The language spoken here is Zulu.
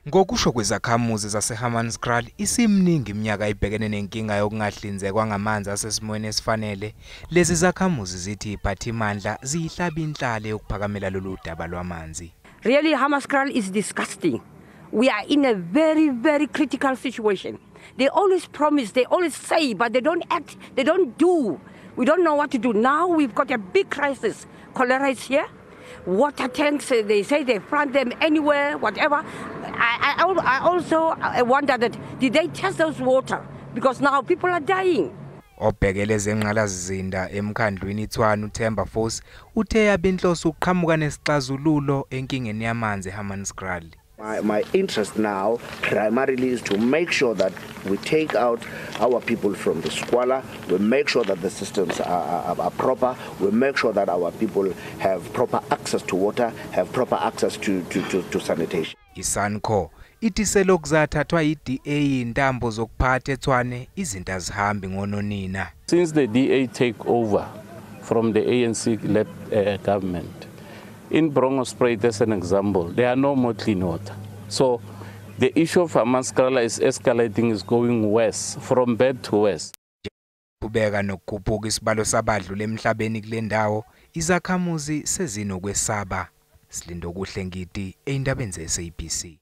Ngokusho kwezakhamuzi zaseHammanskraal, isimningi iminyaka ibhekene nenkinga yokungahlinzekwa ngamanzi asesimweni esifanele. Lezi zakhamuzi zithi iziphathimandla ziyihlaba inhlale yokuphakamela lolu daba lwamanzi. Really, Hammanskraal is disgusting. We are in a very, very critical situation. They always promise, they always say, but they don't act, they don't do. We don't know what to do. Now we've got a big crisis. Cholera is here. Water tanks, they say they plant them anywhere, whatever. I also wonder that, did they test those water? Because now people are dying. Obhekele zengqalasizinda emkhandlwini Tshwane uThemba Force uthe yabinhloso uqhamuka nesixazululo enkingeni yamanzi eHammanskraal. My interest now primarily is to make sure that we take out our people from the squalor, we make sure that the systems are proper, we make sure that our people have proper access to water, have proper access to sanitation. ISANCO ithi selokuzathathwa iDA intambo zokuphatha eTshwane izinto azihambi ngononina. Since the DA take over from the ANC-led government, in Brongospruit, as an example, there are no more clean water. So the issue of Hammanskraal is escalating, is going worse, from bad to worse. Kubeka nokukhuphuka isibalo sabadlula emhlabeni kule ndawo, izakhamuzi sezinokwesaba. Silindo kuhle ngidi eindabeni ze-SABC.